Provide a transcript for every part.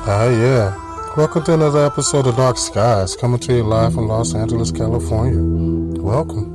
Yeah. Welcome to another episode of Darkskies, coming to you live from Los Angeles, California. Welcome.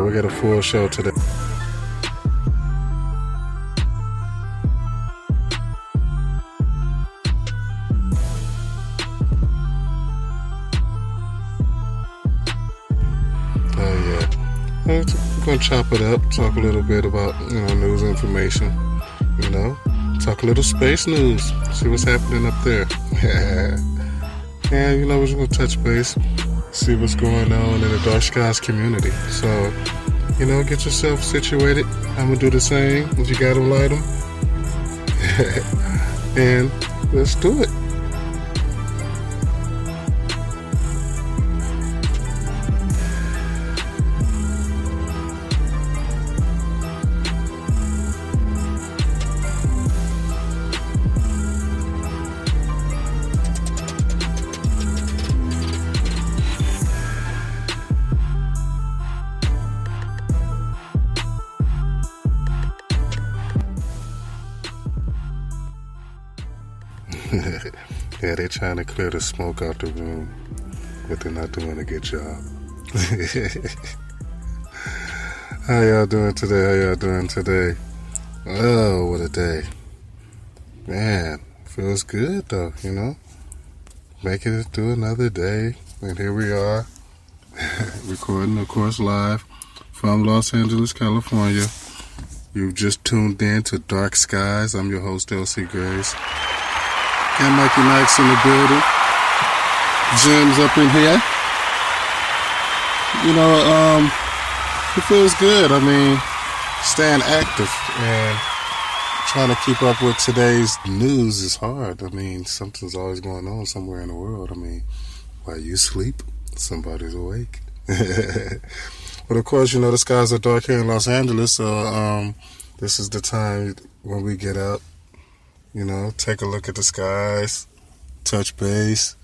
We got a full show today. We're going to chop it up, talk a little bit about, news information, talk a little space news, see what's happening up there. And, we're just going to touch base, see what's going on in the Darkskies community. So, get yourself situated. I'm going to do the same. If you got them, light them. And let's do it. Yeah, they're trying to clear the smoke out the room, but they're not doing a good job. How y'all doing today? Oh, what a day. Man, feels good though, Making it through another day, and here we are, recording, of course, live from Los Angeles, California. You've just tuned in to Dark Skies. I'm your host, LC Grace. Got Mikey Max in the building. Jim's up in here. It feels good. Staying active and trying to keep up with today's news is hard. Something's always going on somewhere in the world. While you sleep, somebody's awake. But of course, the skies are dark here in Los Angeles, so this is the time when we get up. Take a look at the skies, touch base,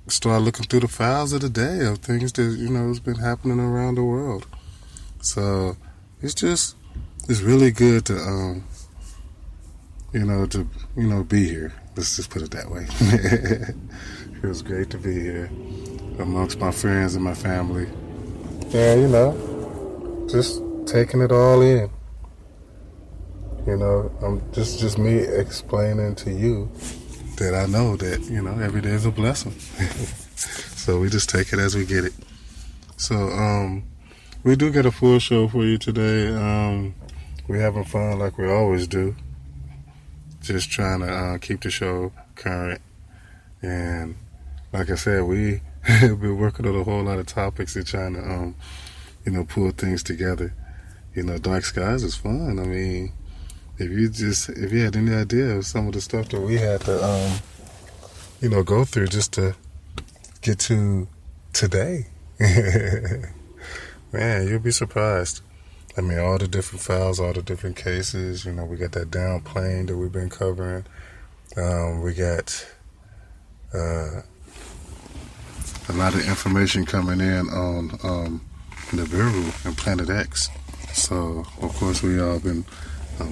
start looking through the files of the day of things that, has been happening around the world. So it's really good to, be here. Let's just put it that way. Feels great to be here amongst my friends and my family. Yeah, just taking it all in. I'm just me explaining to you that I know that, every day is a blessing. So we just take it as we get it. So, we do get a full show for you today. We're having fun like we always do. Just trying to keep the show current. And like I said, we've been working on a whole lot of topics and trying to, pull things together. Dark Skies is fun. If you had any idea of some of the stuff that we had to, go through just to get to today, man, you'll be surprised. All the different files, all the different cases, we got that down plane that we've been covering. We got a lot of information coming in on Nibiru and Planet X. So, of course, we all been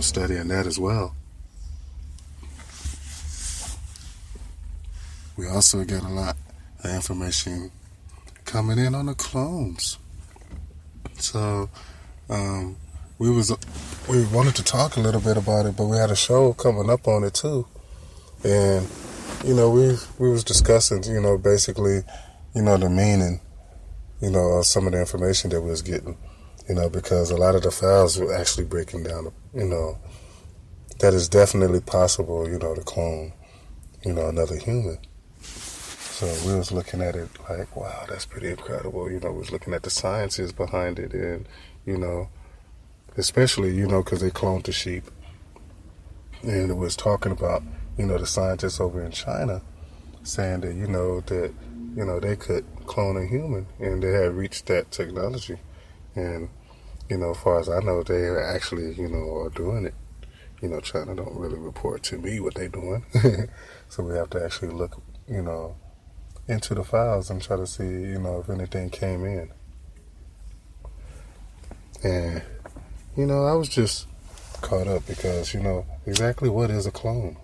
studying that as well. We also get a lot information coming in on the clones. So we wanted to talk a little bit about it, but we had a show coming up on it too, and we was discussing basically the meaning of some of the information that we was getting, because a lot of the files were actually breaking down, that is definitely possible, to clone, another human. So we was looking at it like, wow, that's pretty incredible. We was looking at the sciences behind it, and, especially, because they cloned the sheep. And it was talking about, the scientists over in China saying that, they could clone a human, and they had reached that technology. And, as far as I know, they actually, are doing it. China don't really report to me what they're doing. So we have to actually look, into the files and try to see, if anything came in. And, I was just caught up because, exactly what is a clone,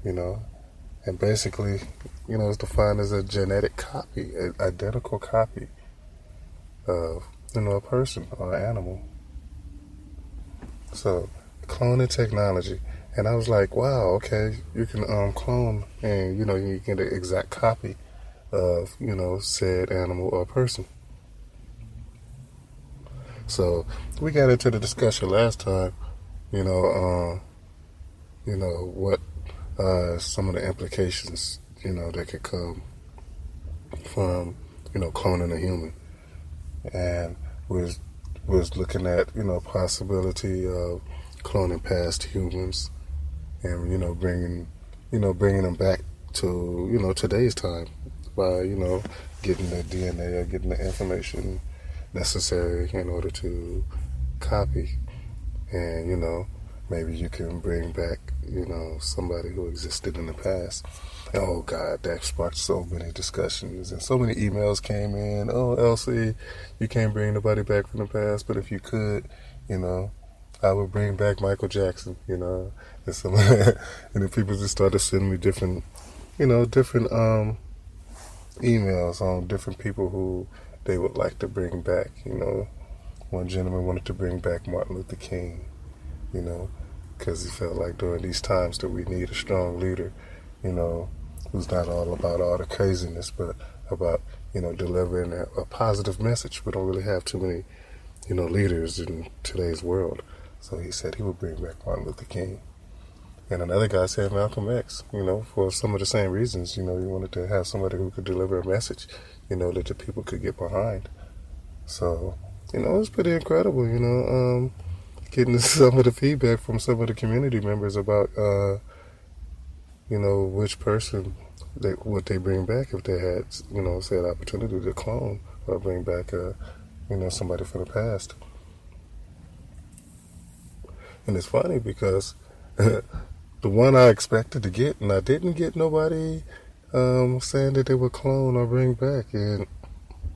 and basically, it's defined as a genetic copy, an identical copy of, a person or an animal. So, cloning technology. And I was like, wow, okay, you can clone and, you get an exact copy of, said animal or person. So we got into the discussion last time, what some of the implications, that could come from, cloning a human. And was looking at, possibility of cloning past humans and, bringing them back to, today's time by, getting the DNA or getting the information necessary in order to copy. And, maybe you can bring back, somebody who existed in the past. And, oh, God, that sparked so many discussions and so many emails came in. Oh, Elsie, you can't bring nobody back from the past, but if you could, I would bring back Michael Jackson, and some, and then people just started sending me different emails on different people who they would like to bring back. One gentleman wanted to bring back Martin Luther King, because he felt like during these times that we need a strong leader, who's not all about all the craziness, but about, delivering a positive message. We don't really have too many, leaders in today's world. So he said he would bring back Martin Luther King. And another guy said Malcolm X, for some of the same reasons. He wanted to have somebody who could deliver a message, that the people could get behind. So, it was pretty incredible, getting some of the feedback from some of the community members about, which person would they bring back if they had, say an opportunity to clone or bring back, somebody from the past. And it's funny because the one I expected to get, and I didn't get nobody saying that they would clone or bring back. And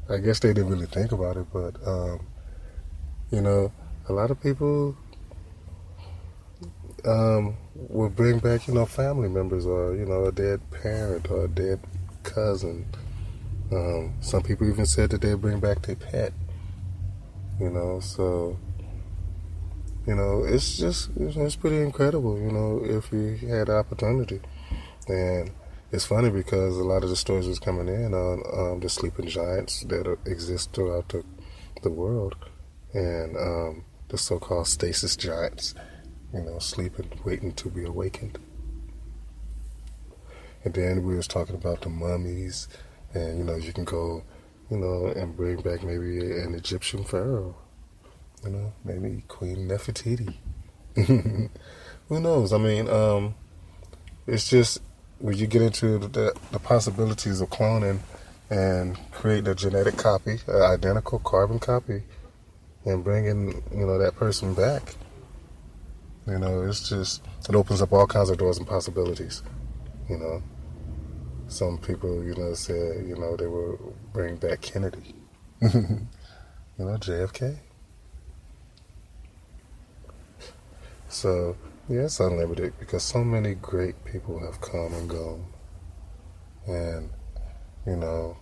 I guess they didn't really think about it, but, a lot of people will bring back, family members or, a dead parent or a dead cousin. Some people even said that they'd bring back their pet, so, it's just, it's pretty incredible, if we had the opportunity. And it's funny because a lot of the stories was coming in on the sleeping giants that exist throughout the world, and the so-called stasis giants, sleeping, waiting to be awakened. And then we was talking about the mummies, and you can go, and bring back maybe an Egyptian pharaoh, maybe Queen Nefertiti. Who knows? I mean, it's just when you get into the possibilities of cloning and creating a genetic copy, an identical carbon copy, and bringing, that person back. It's just, it opens up all kinds of doors and possibilities. Some people, said, they will bring back Kennedy. JFK. So, yeah, it's unlimited because so many great people have come and gone. And, you know,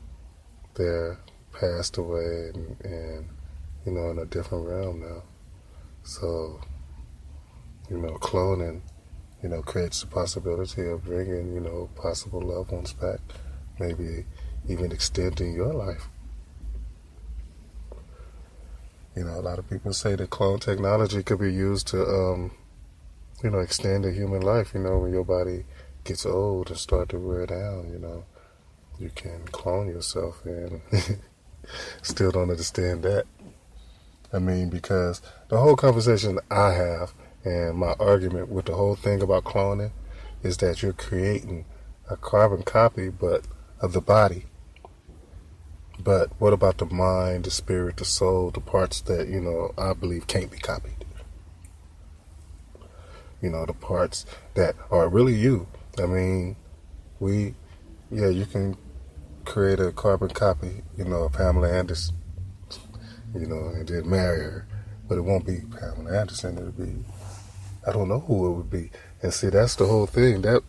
they're passed away and you know, in a different realm now. So, you know, cloning, you know, creates the possibility of bringing, you know, possible loved ones back, maybe even extending your life. You know, a lot of people say that clone technology could be used to, you know, extend a human life. You know, when your body gets old and start to wear down, you know, you can clone yourself, and still don't understand that. I mean, because the whole conversation I have and my argument with the whole thing about cloning is that you're creating a carbon copy, but of the body. But what about the mind, the spirit, the soul, the parts that, you know, I believe can't be copied? You know, the parts that are really you. I mean, you can create a carbon copy, you know, of Pamela Anderson, you know, and then marry her. But it won't be Pamela Anderson. It'll be, I don't know who it would be. And see, that's the whole thing. That'd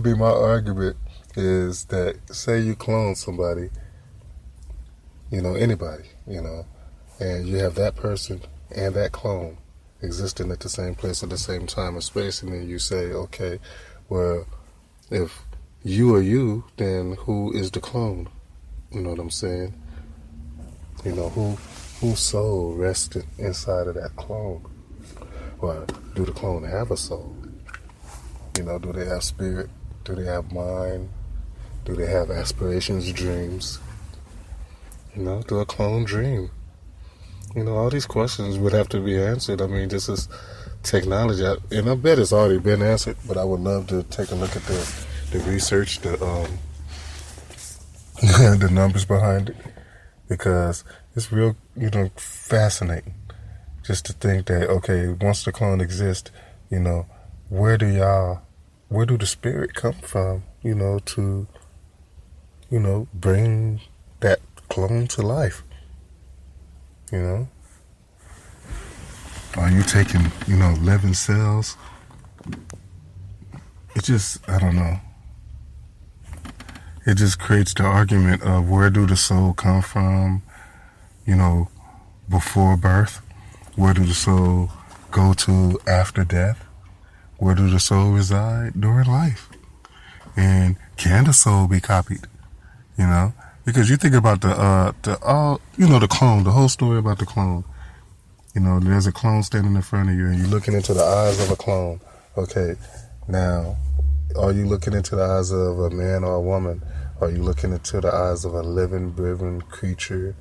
be my argument, is that say you clone somebody, you know, anybody, you know, and you have that person and that clone existing at the same place at the same time and space, and then you say, okay, well, if you are you, then who is the clone? You know what I'm saying? You know, whose soul rested inside of that clone? Or do the clone have a soul? You know, do they have spirit? Do they have mind? Do they have aspirations, dreams? You know, do a clone dream? You know, all these questions would have to be answered. I mean, this is technology, and I bet it's already been answered, but I would love to take a look at the research, the the numbers behind it, because it's real, you know, fascinating just to think that, okay, once the clone exists, you know, where do the spirit come from, you know, to, you know, bring that clone to life? You know? Are you taking, you know, living cells? It just, I don't know. It just creates the argument of where do the soul come from, you know, before birth? Where do the soul go to after death? Where do the soul reside during life? And can the soul be copied? You know? Because you think about the clone, the whole story about the clone. You know, there's a clone standing in front of you and you're looking into the eyes of a clone. Okay, now, are you looking into the eyes of a man or a woman? Are you looking into the eyes of a living, breathing creature?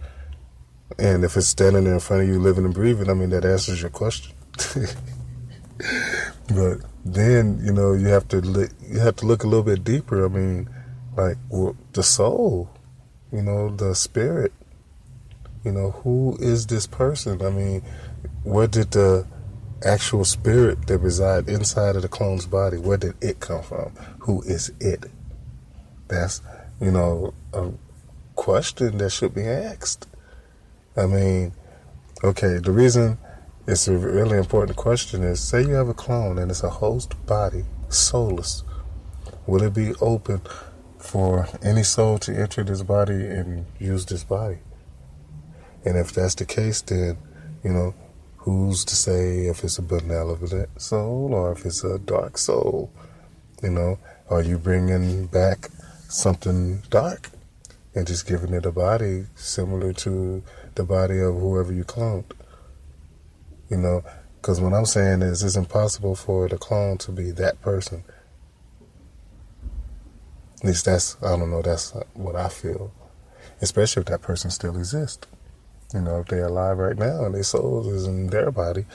And if it's standing there in front of you, living and breathing, I mean, that answers your question. But then, you know, you have to look a little bit deeper. I mean, like, well, the soul, you know, the spirit, you know, who is this person? I mean, where did the actual spirit that reside inside of the clone's body, where did it come from? Who is it? That's, you know, a question that should be asked. I mean, okay, the reason it's a really important question is, say you have a clone and it's a host body, soulless. Will it be open for any soul to enter this body and use this body? And if that's the case, then, you know, who's to say if it's a benevolent soul or if it's a dark soul? You know, are you bringing back something dark and just giving it a body similar to the body of whoever you cloned? You know, because what I'm saying is it's impossible for the clone to be that person. At least that's what I feel. Especially if that person still exists. You know, if they're alive right now and their soul is in their body,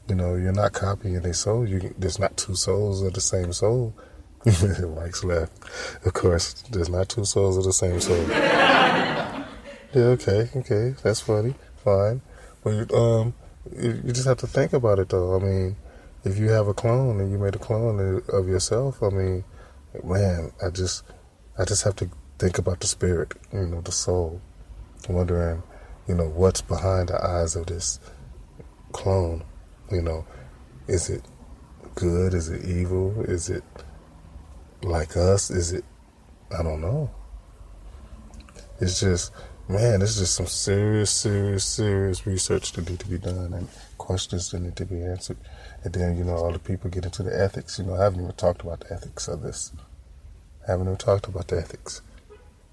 you know, you're not copying their soul. There's not two souls of the same soul. Mike's left. Of course, there's not two souls of the same soul. Yeah, okay, that's funny, fine. But you just have to think about it, though. I mean, if you have a clone and you made a clone of yourself, I mean, man, I just have to think about the spirit, you know, the soul. Wondering, you know, what's behind the eyes of this clone? You know, is it good? Is it evil? Is it like us? Is it I don't know. It's just, man, it's just some serious research that need to be done and questions that need to be answered. And then, all the people get into the ethics. I haven't even talked about the ethics of this. I haven't even talked about the ethics.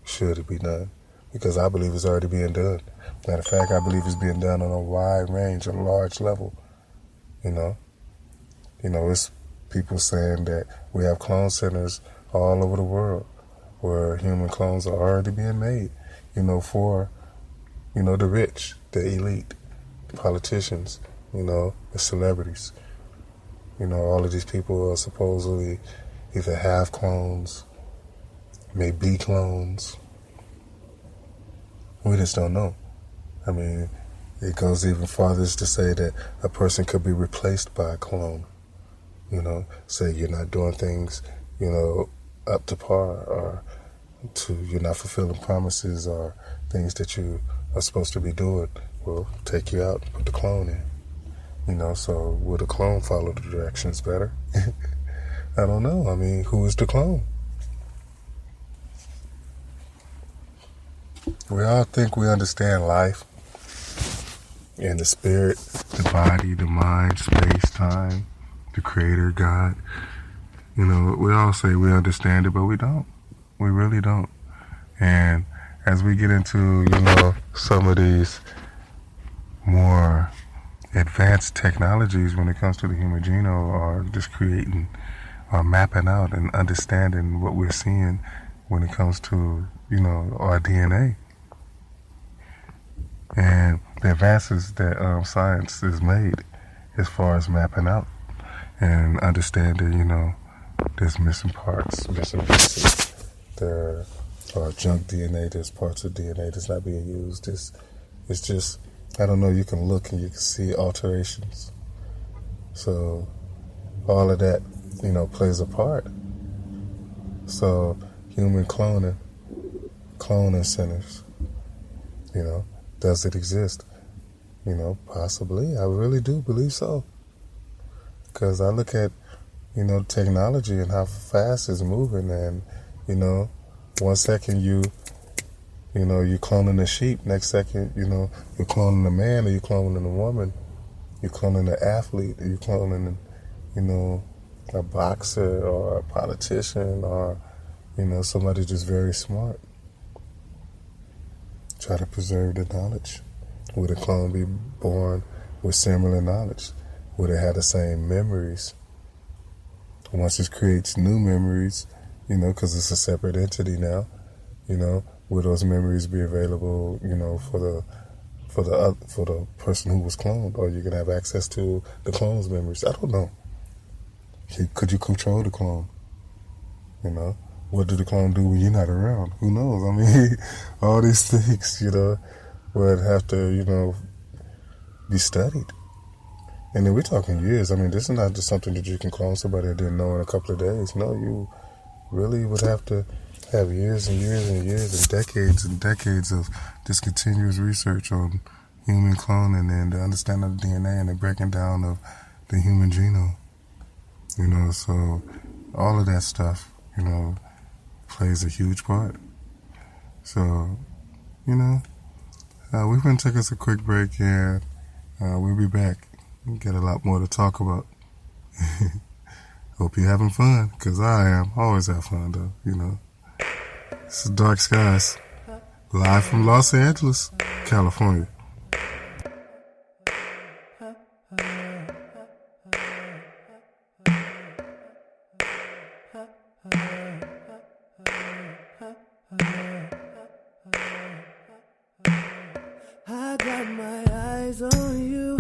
Should it be done? Because I believe it's already being done. Matter of fact, I believe it's being done on a wide range, on a large level. It's people saying that we have clone centers all over the world where human clones are already being made, for, the rich, the elite, the politicians, the celebrities. All of these people are supposedly either have clones, may be clones. We just don't know. I mean, it goes even farther to say that a person could be replaced by a clone. Say you're not doing things, up to par, or you're not fulfilling promises or things that you are supposed to be doing. Well, take you out and put the clone in. So will the clone follow the directions better? I don't know. I mean, who is the clone? We all think we understand life and the spirit, the body, the mind, space, time, the creator, God. We all say we understand it, but we don't. We really don't. And as we get into, some of these more advanced technologies when it comes to the human genome, or just creating or mapping out and understanding what we're seeing when it comes to, our DNA. And the advances that science has made as far as mapping out and understanding, there's missing parts, missing pieces. There are junk DNA, there's parts of DNA that's not being used. It's just, I don't know, you can look and you can see alterations. So all of that, plays a part. So human cloning centers, does it exist? Possibly. I really do believe so. Because I look at, technology and how fast it's moving, and, 1 second you're cloning a sheep, next second, you're cloning a man, or you're cloning a woman, you're cloning an athlete, or you're cloning, a boxer or a politician, or, somebody just very smart. Try to preserve the knowledge. Would a clone be born with similar knowledge? Would it have the same memories? Once it creates new memories, because it's a separate entity now, will those memories be available, for the person who was cloned, or you can have access to the clone's memories? I don't know. Could you control the clone? What do the clone do when you're not around? Who knows? I mean, all these things, would have to, be studied. And then we're talking years. I mean, this is not just something that you can clone somebody that didn't know in a couple of days. No, you really would have to have years and years and years and decades of just continuous research on human cloning and the understanding of the DNA and the breaking down of the human genome. So all of that stuff, plays a huge part. So, we're going to take us a quick break, and we'll be back. We'll get a lot more to talk about. Hope you're having fun, because I am. Always have fun, though, This is Dark Skies, live from Los Angeles, California. I got my eyes on you.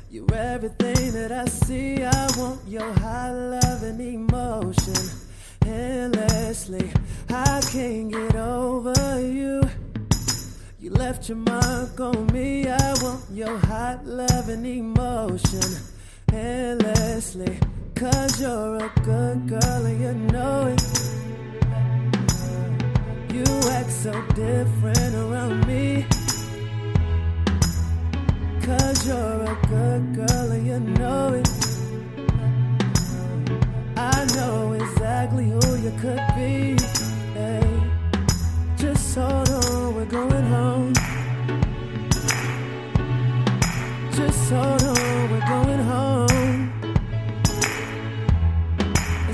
You're everything that I see. I want your high love and emotion endlessly. I can't get over you. You left your mark on me. I want your hot love and emotion endlessly. 'Cause you're a good girl and you know it. You act so different around me. 'Cause you're a good girl and you know it. I know exactly who you could be.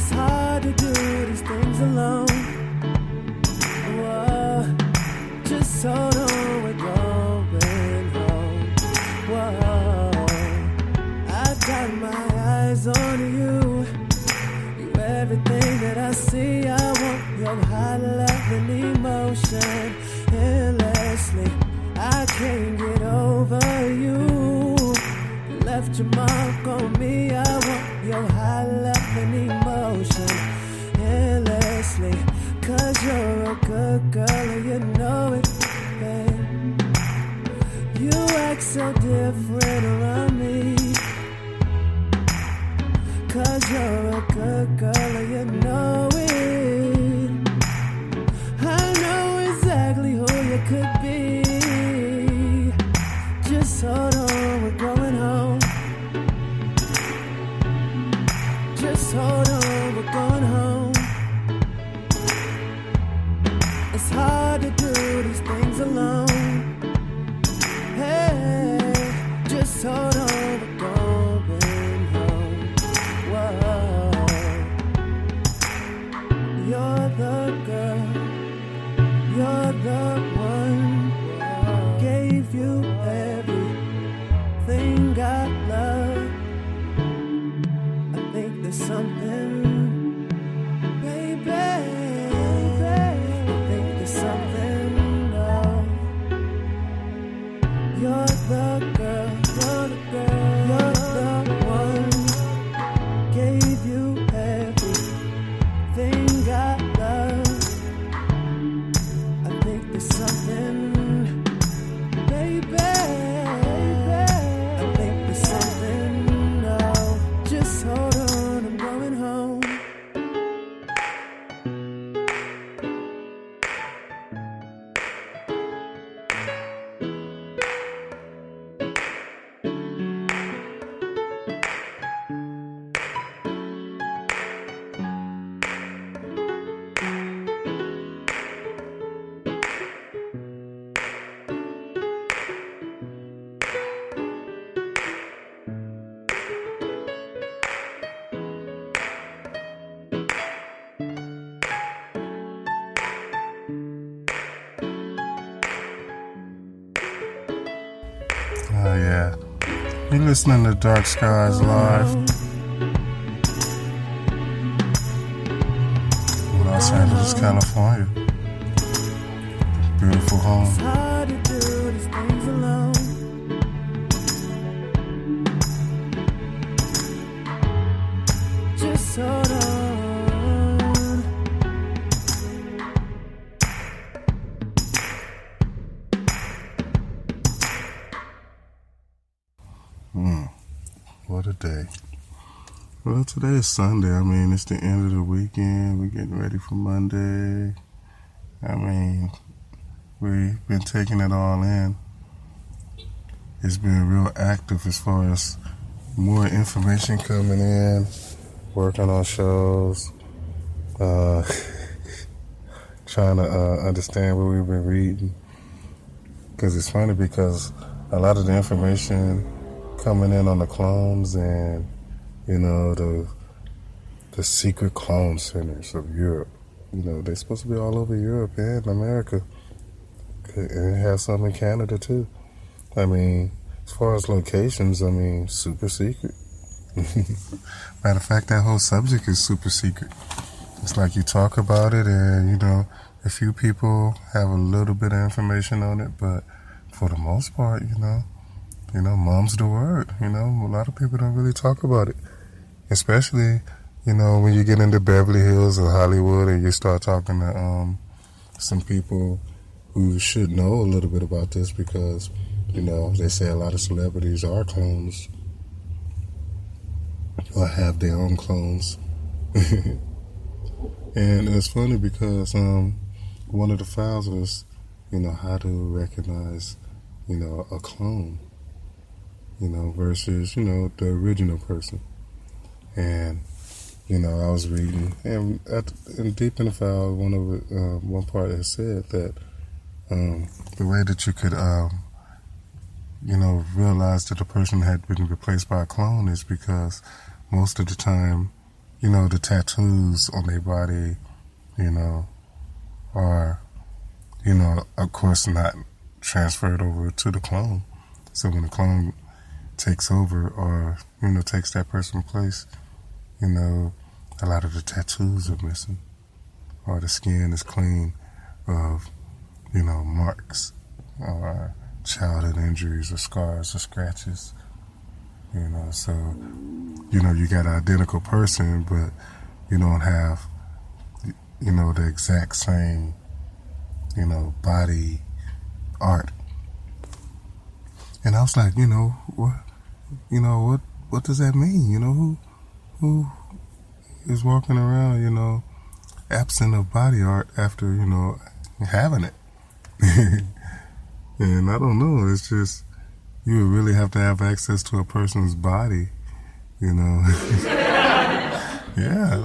It's hard to do these things alone. Whoa, just hold on, we're going home. Whoa, I got my eyes on you. You everything that I see. I want your high love and emotion endlessly. I can't get over you. You left your mark on me. I want your high love and emotion endlessly. 'Cause you're a good girl and you know it, babe. You act so different around me. 'Cause you're a good girl and you know it. I know exactly who you could be. Just hold on, we're going home. Just hold on, we're going home. It's hard to do these things alone. Hey, just hold on, we're going home. Whoa, you're the girl, you're the one. Gave you everything I love. I think there's something, baby. I think there's something, no. You're the girl, you're the girl, you're the one. Gave you everything I love. I think there's something, baby. I think there's something, no. Just hold on, I'm going home. Oh, yeah. You're listening to Darkskies Live. In Los Angeles, California. Beautiful It's home. hard to do these things alone. Just hold on. What a day. Well, today is Sunday. I mean, it's the end of the weekend. We're getting ready for Monday. I mean, we've been taking it all in. It's been real active as far as more information coming in, working on shows, trying to understand what we've been reading. Because it's funny because a lot of the information coming in on the clones and, you know, the secret clone centers of Europe. You know, they're supposed to be all over Europe and America. And it has some in Canada too. I mean, as far as locations, I mean, super secret. Matter of fact, that whole subject is super secret. It's like you talk about it and, you know, a few people have a little bit of information on it, but for the most part, you know, mom's the word. You know, a lot of people don't really talk about it. Especially, you know, when you get into Beverly Hills or Hollywood and you start talking to some people who should know a little bit about this because, you know, they say a lot of celebrities are clones or have their own clones. And it's funny because one of the files was, you know, how to recognize, you know, a clone, you know, versus, you know, the original person. And, you know, I was reading, and deep in the file, one part has said that the way that you could, you know, realize that a person had been replaced by a clone is because most of the time the tattoos on their body, are, of course not transferred over to the clone. So when the clone takes over or, takes that person's place, a lot of the tattoos are missing. Or the skin is clean of, marks or childhood injuries or scars or scratches. So, you got an identical person, but you don't have, the exact same, body art. And I was like, what does that mean? Who is walking around, absent of body art after, having it? And I don't know, it's just, you would really have to have access to a person's body, Yeah,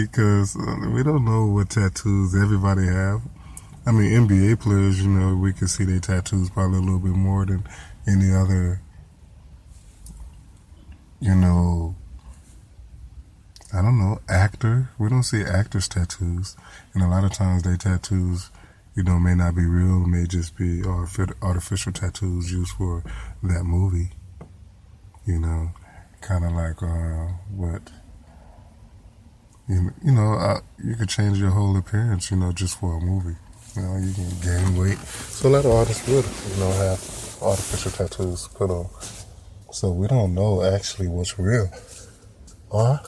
because we don't know what tattoos everybody have. NBA players, we can see their tattoos probably a little bit more than any other, I don't know, actor. We don't see actors' tattoos. And a lot of times their tattoos, may not be real. It may just be artificial tattoos used for that movie. Kind of like what... you could change your whole appearance, just for a movie. You can gain weight. So a lot of artists would, have artificial tattoos put on. So we don't know actually what's real or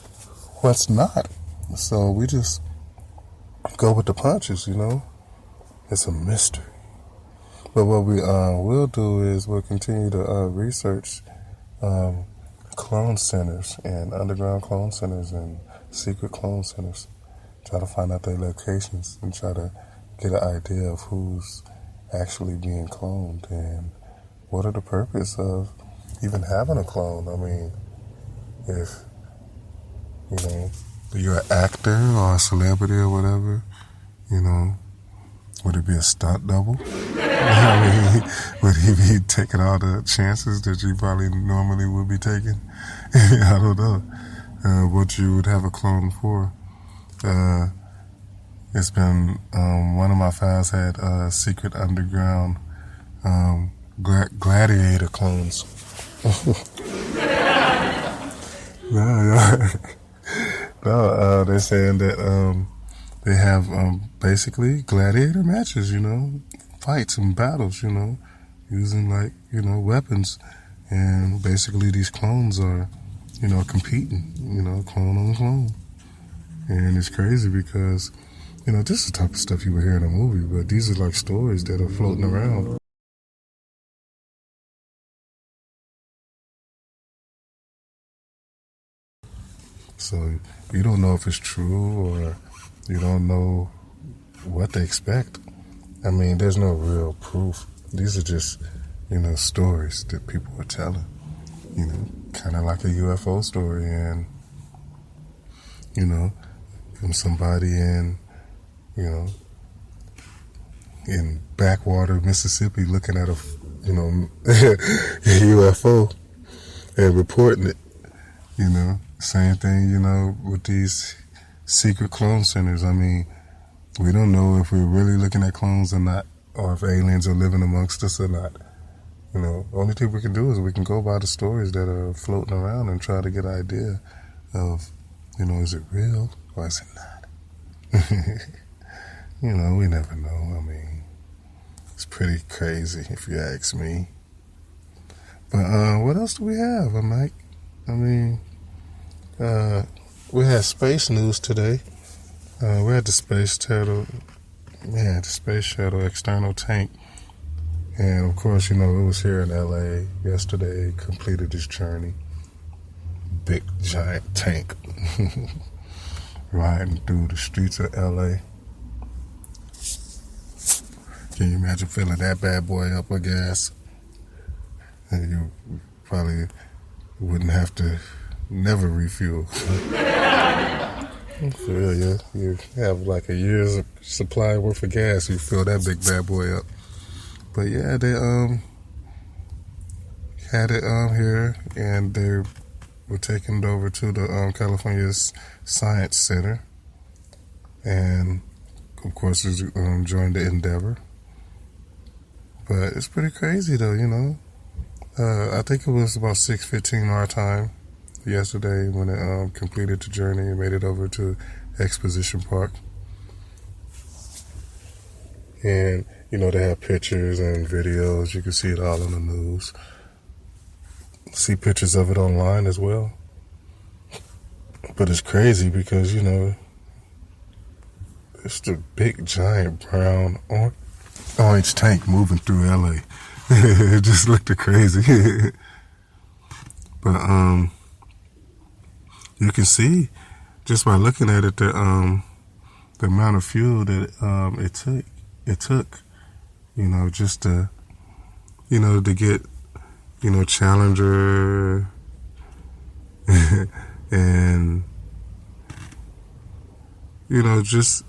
what's not. So we just go with the punches, It's a mystery. But what we will do is we'll continue to research clone centers and underground clone centers and secret clone centers. Try to find out their locations and try to get an idea of who's actually being cloned and what are the purpose of even having a clone. If, you're an actor or a celebrity or whatever, would it be a stunt double? Would he be taking all the chances that you probably normally would be taking? I don't know. What you would have a clone for. It's been, one of my files had secret underground gladiator clones. No, they're saying that they have basically gladiator matches, fights and battles, using weapons. And basically these clones are, competing, clone on clone. And it's crazy because, this is the type of stuff you would hear in a movie, but these are like stories that are floating around. So you don't know if it's true or you don't know what they expect. There's no real proof. These are just, stories that people are telling, kind of like a UFO story and, from somebody in, in backwater Mississippi looking at a, UFO and reporting it, Same thing, with these secret clone centers. We don't know if we're really looking at clones or not, or if aliens are living amongst us or not. Only thing we can do is we can go by the stories that are floating around and try to get an idea of, is it real or is it not? We never know. It's pretty crazy if you ask me. But what else do we have, Mike? We had space news today. We had the space shuttle external tank. And of course, it was here in LA yesterday, completed its journey. Big, giant tank riding through the streets of LA. Can you imagine filling that bad boy up with gas? And you probably wouldn't have to never refuel. For real, you have like a year's supply worth of gas, you fill that big bad boy up. But yeah, they had it here, and they're we're taking it over to the California's Science Center, and of course, we joined the Endeavor. But it's pretty crazy, though, you know. I think it was about 6:15 our time yesterday when it completed the journey and made it over to Exposition Park. And, you know, they have pictures and videos. You can see it all on the news. See pictures of it online as well. But it's crazy because, you know, it's the big, giant, brown, orange tank moving through LA. It just looked crazy. But you can see just by looking at it the amount of fuel that it took, you know, just to, you know, to get, you know, Challenger and, you know, just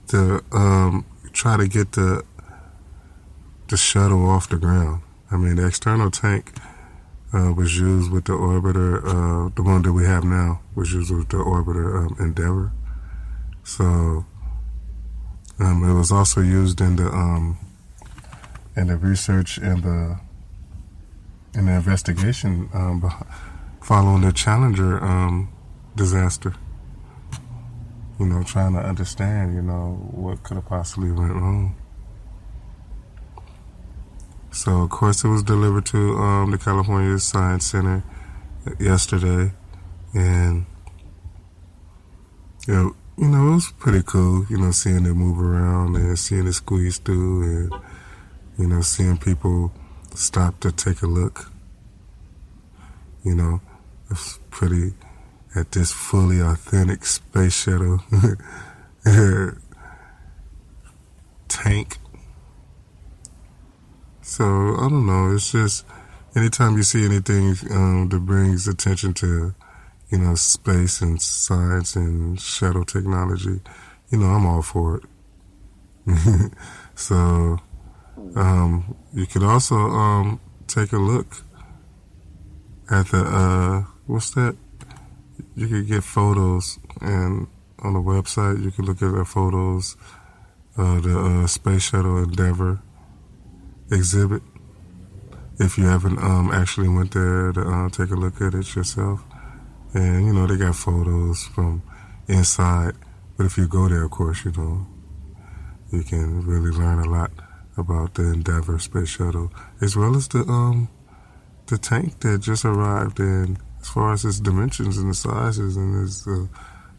to try to get the shuttle off the ground. I mean, the external tank was used with the orbiter, the one that we have now was used with the orbiter Endeavor. So it was also used in the research and the investigation following the Challenger disaster. You know, trying to understand, you know, what could have possibly went wrong. So, of course, it was delivered to the California Science Center yesterday, and you know, it was pretty cool, you know, seeing it move around and seeing it squeeze through, and you know, seeing people stop to take a look. You know, it's pretty. At this fully authentic space shuttle tank. So, I don't know, it's just, anytime you see anything that brings attention to, you know, space and science and shuttle technology, you know, I'm all for it. So, you could also take a look at the, what's that? You could get photos, and on the website you can look at the photos of the Space Shuttle Endeavor exhibit. If you haven't actually went there to take a look at it yourself, and you know, they got photos from inside. But if you go there, of course, you know, you can really learn a lot about the Endeavor Space Shuttle, as well as the tank that just arrived, and as far as its dimensions and the sizes and its,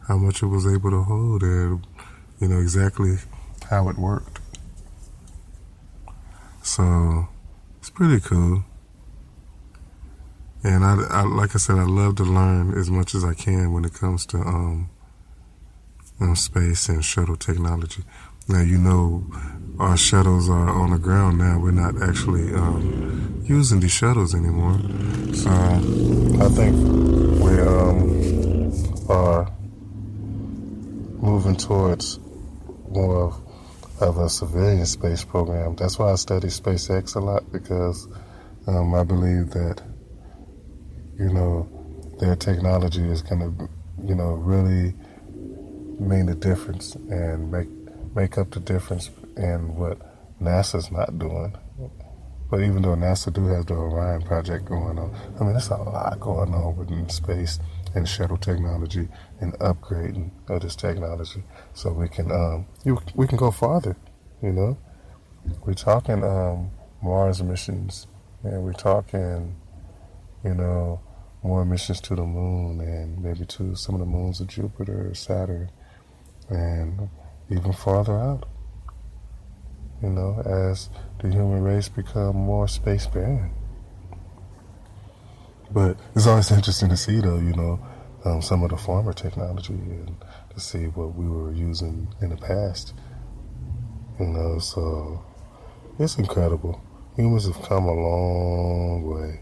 how much it was able to hold, and you know, exactly how it worked. So it's pretty cool. And I like I said, I love to learn as much as I can when it comes to space and shuttle technology. Now, you know, our shuttles are on the ground now. We're not actually using these shuttles anymore. So I think we are moving towards more of a civilian space program. That's why I study SpaceX a lot, because I believe that, you know, their technology is going to, you know, really mean a difference and make up the difference in what NASA's not doing. But even though NASA do have the Orion project going on, I mean, there's a lot going on within space and shuttle technology and upgrading of this technology, so we can we can go farther. You know, we're talking Mars missions, and we're talking, you know, more missions to the moon, and maybe to some of the moons of Jupiter or Saturn, and even farther out, you know, as the human race become more space-faring. But it's always interesting to see, though, you know, some of the former technology, and to see what we were using in the past, you know, so it's incredible. Humans have come a long way.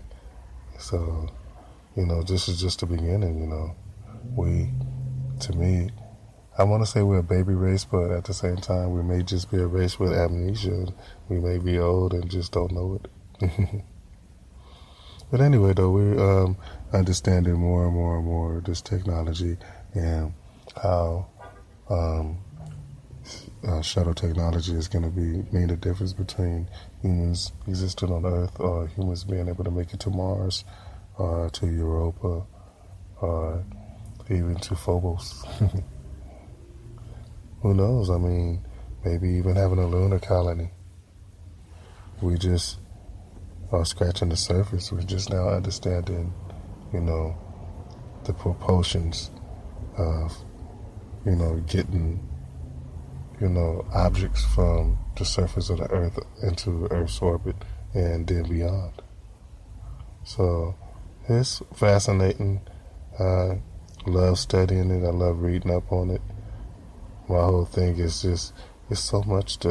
So, you know, this is just the beginning, you know. To me, I want to say we're a baby race, but at the same time, we may just be a race with amnesia. We may be old and just don't know it. But anyway, though, we're understanding more and more and more this technology and how shuttle technology is going to be mean the difference between humans existing on Earth or humans being able to make it to Mars or to Europa or even to Phobos. Who knows? I mean, maybe even having a lunar colony. We just are scratching the surface. We're just now understanding, the proportions of, getting, objects from the surface of the Earth into Earth's orbit and then beyond. So it's fascinating. I love studying it. I love reading up on it. My whole thing is just, it's so much to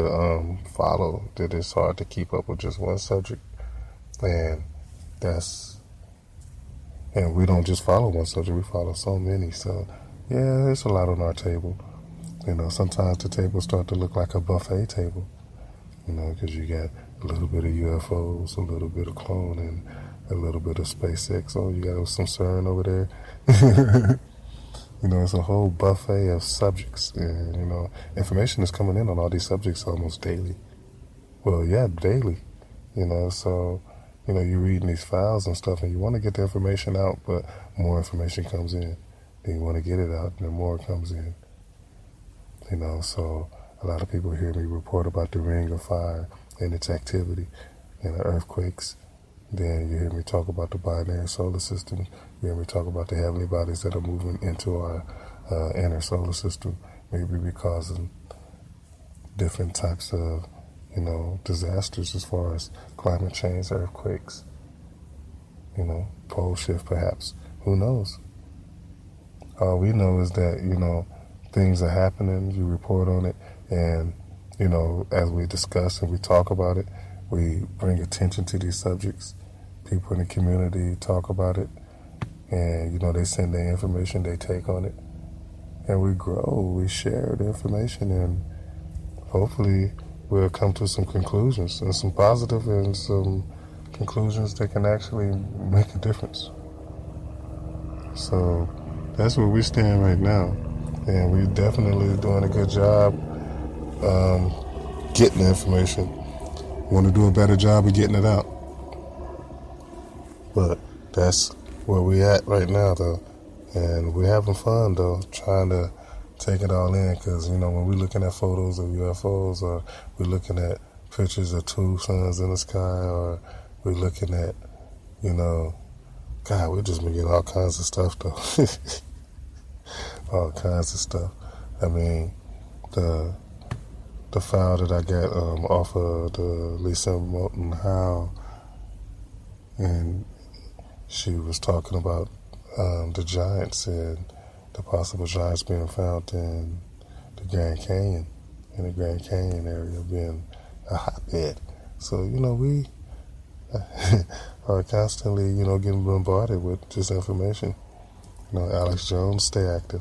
follow that it's hard to keep up with just one subject. And we don't just follow one subject, we follow so many. So yeah, there's a lot on our table. Sometimes the tables start to look like a buffet table, because you got a little bit of UFOs, a little bit of cloning, a little bit of SpaceX. Oh, you got some CERN over there. It's a whole buffet of subjects. And, information is coming in on all these subjects almost daily. Well, yeah, daily. So, you're reading these files and stuff, and you want to get the information out, but more information comes in. Then you want to get it out, and then more comes in. So a lot of people hear me report about the Ring of Fire and its activity and the earthquakes. Then you hear me talk about the binary solar system. You hear me talk about the heavenly bodies that are moving into our inner solar system, maybe because of different types of, disasters as far as climate change, earthquakes, pole shift perhaps. Who knows? All we know is that, things are happening, you report on it, and, as we discuss and we talk about it, we bring attention to these subjects. People in the community talk about it, and, they send their information, they take on it, and we grow, we share the information, and hopefully we'll come to some conclusions, and some positive and some conclusions that can actually make a difference. So that's where we stand right now. And we're definitely doing a good job getting the information. Want to do a better job of getting it out. But that's where we at right now, though. And we're having fun, though, trying to take it all in. Because, when we're looking at photos of UFOs, or we're looking at pictures of two suns in the sky, or we're looking at, God, we just been getting all kinds of stuff, though. All kinds of stuff. I mean, the file that I got off of the Lisa Moulton Howe, and she was talking about the giants and the possible giants being found in the Grand Canyon, in the Grand Canyon area being a hotbed. So, we are constantly, getting bombarded with this information. Alex Jones, stay active.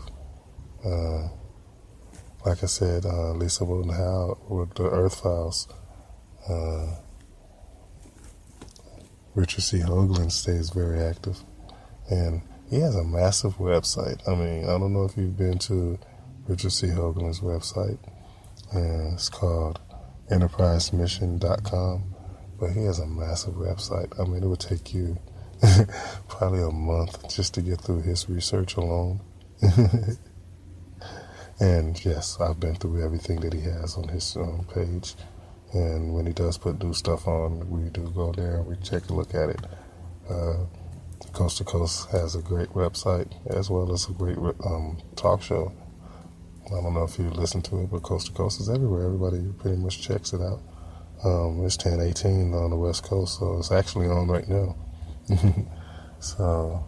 Like I said, Lisa Moulton Howe with the Earth Files. Richard C. Hoagland stays very active. And he has a massive website. I mean, I don't know if you've been to Richard C. Hoagland's website. It's called enterprisemission.com. But he has a massive website. I mean, it would take you probably a month just to get through his research alone. And yes, I've been through everything that he has on his page. And when he does put new stuff on, we do go there and we take a look at it. Coast to Coast has a great website as well as a great talk show. I don't know if you listen to it, but Coast to Coast is everywhere. Everybody pretty much checks it out. It's 10:18 on the West Coast, so it's actually on right now. So,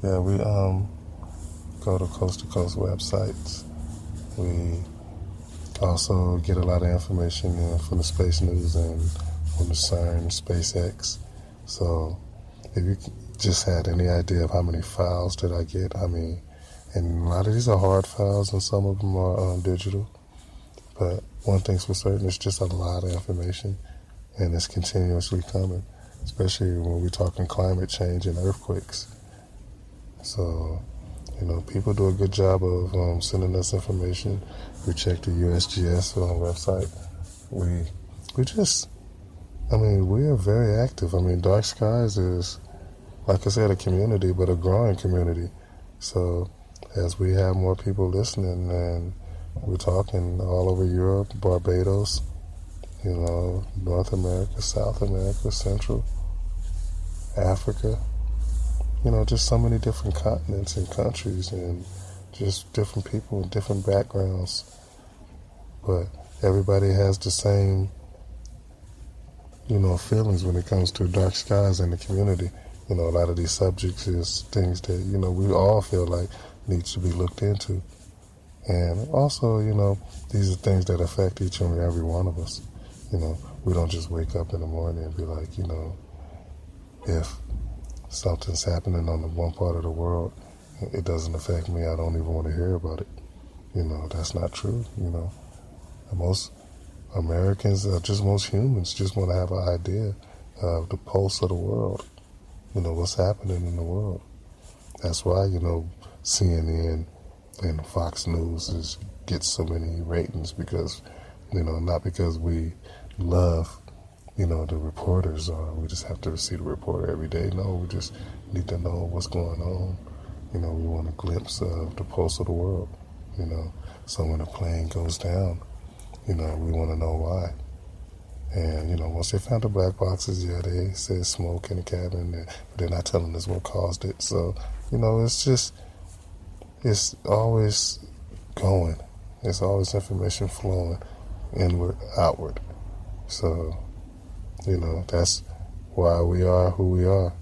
yeah, we go to Coast websites. We also get a lot of information from the space news and from the CERN, SpaceX. So, if you just had any idea of how many files that I get, I mean, and a lot of these are hard files and some of them are digital. But one thing's for certain, it's just a lot of information, and it's continuously coming. especially when we're talking climate change and earthquakes. So, people do a good job of sending us information. We check the USGS website. We are very active. Dark Skies is, like I said, a community, but a growing community. So as we have more people listening, and we're talking all over Europe, Barbados, North America, South America, Central Africa, just so many different continents and countries, and just different people and different backgrounds. But everybody has the same, feelings when it comes to Dark Skies in the community. A lot of these subjects is things that, we all feel like needs to be looked into. And also, these are things that affect each and every one of us. We don't just wake up in the morning and be like, if something's happening on the one part of the world, it doesn't affect me, I don't even want to hear about it. That's not true. Most Americans, just most humans, just want to have an idea of the pulse of the world. What's happening in the world. That's why, CNN and Fox News gets so many ratings, because, not because we love, the reporters, or we just have to see the reporter every day. No, we just need to know what's going on. We want a glimpse of the pulse of the world. So when a plane goes down, we want to know why. And, once they found the black boxes, they said smoke in the cabin, but they're not telling us what caused it. So, it's always going. It's always information flowing inward, outward. So, that's why we are who we are.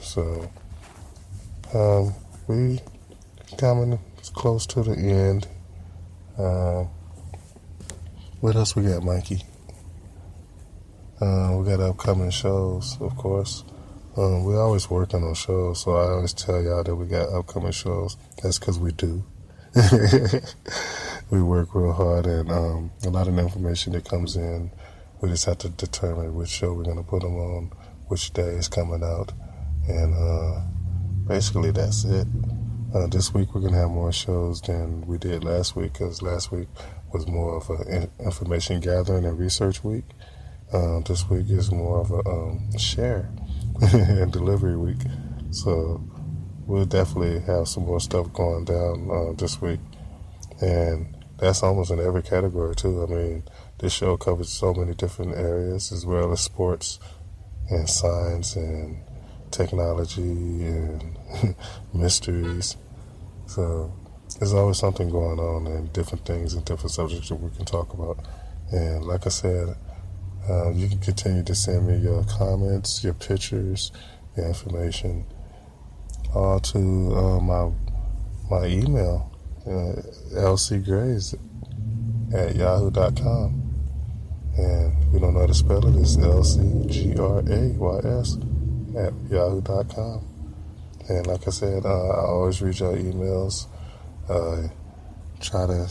So, we coming close to the end. What else we got, Mikey? We got upcoming shows, of course. We're always working on shows, so I always tell y'all that we got upcoming shows. That's because we do. We work real hard, and a lot of the information that comes in, we just have to determine which show we're going to put them on, which day is coming out, and basically that's it. This week we're going to have more shows than we did last week, because last week was more of an information gathering and research week. This week is more of a share and delivery week. So we'll definitely have some more stuff going down this week. And that's almost in every category, too. This show covers so many different areas, as well as sports and science and technology and mysteries. So there's always something going on, and different things and different subjects that we can talk about. And like I said, you can continue to send me your comments, your pictures, your information, all to my email, lcgrays@yahoo.com. And if you don't know how to spell it, it's lcgrays@yahoo.com. And like I said, I always read your emails, try to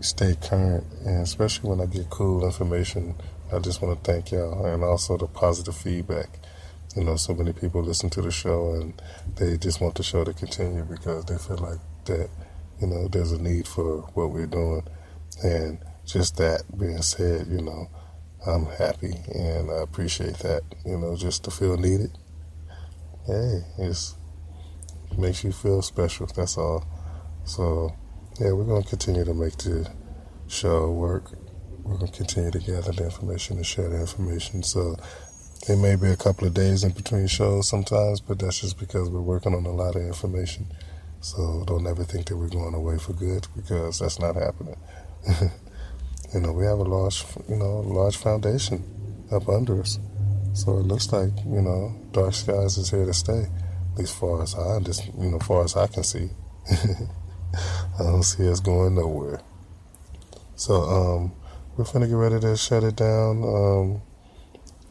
stay current, and especially when I get cool information, I just want to thank y'all, and also the positive feedback. So many people listen to the show, and they just want the show to continue because they feel like that, there's a need for what we're doing. And just that being said, I'm happy, and I appreciate that, just to feel needed. Hey, it makes you feel special, that's all. So, yeah, we're going to continue to make the show work. We're going to continue to gather the information and share the information. So it may be a couple of days in between shows sometimes, but that's just because we're working on a lot of information. So don't ever think that we're going away for good, because that's not happening. We have a large foundation up under us. So it looks like, Dark Skies is here to stay, at least far as far as I can see. I don't see us going nowhere. So, we're finna get ready to shut it down.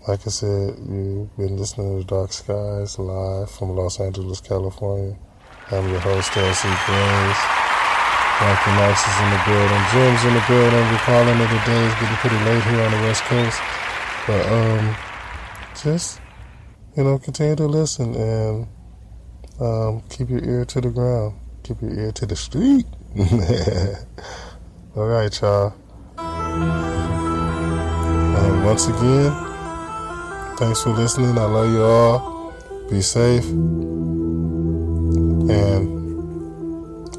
Like I said, you've been listening to Dark Skies live from Los Angeles, California. I'm your host, LC Grays. Michael Knox is in the building. Jim's in the building. We're calling it a day. It's getting pretty late here on the West Coast. But, just, continue to listen and keep your ear to the ground. Keep your ear to the street. All right, y'all. Once again, thanks for listening. I love you all. Be safe. And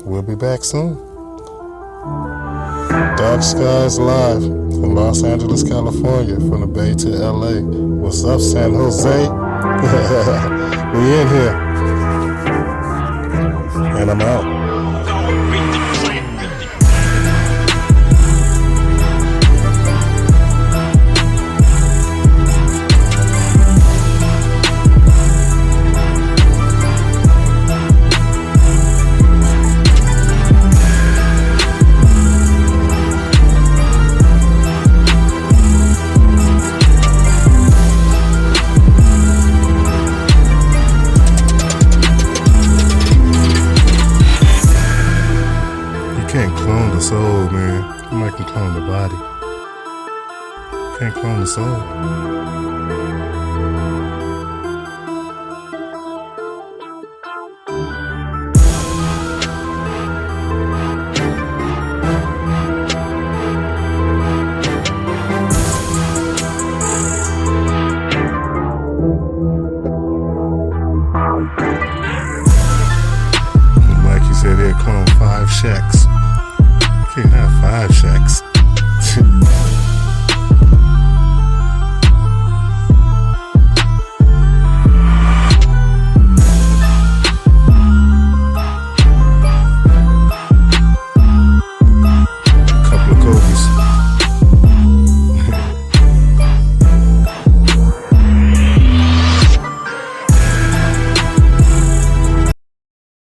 we'll be back soon. Dark Skies Live from Los Angeles, California, from the Bay to LA. What's up, San Jose? We in here. And I'm out. Can't clone the soul, man. You might can clone the body. Can't clone the soul. Mikey said he'll clone 5 shacks. Can't have 5 shacks.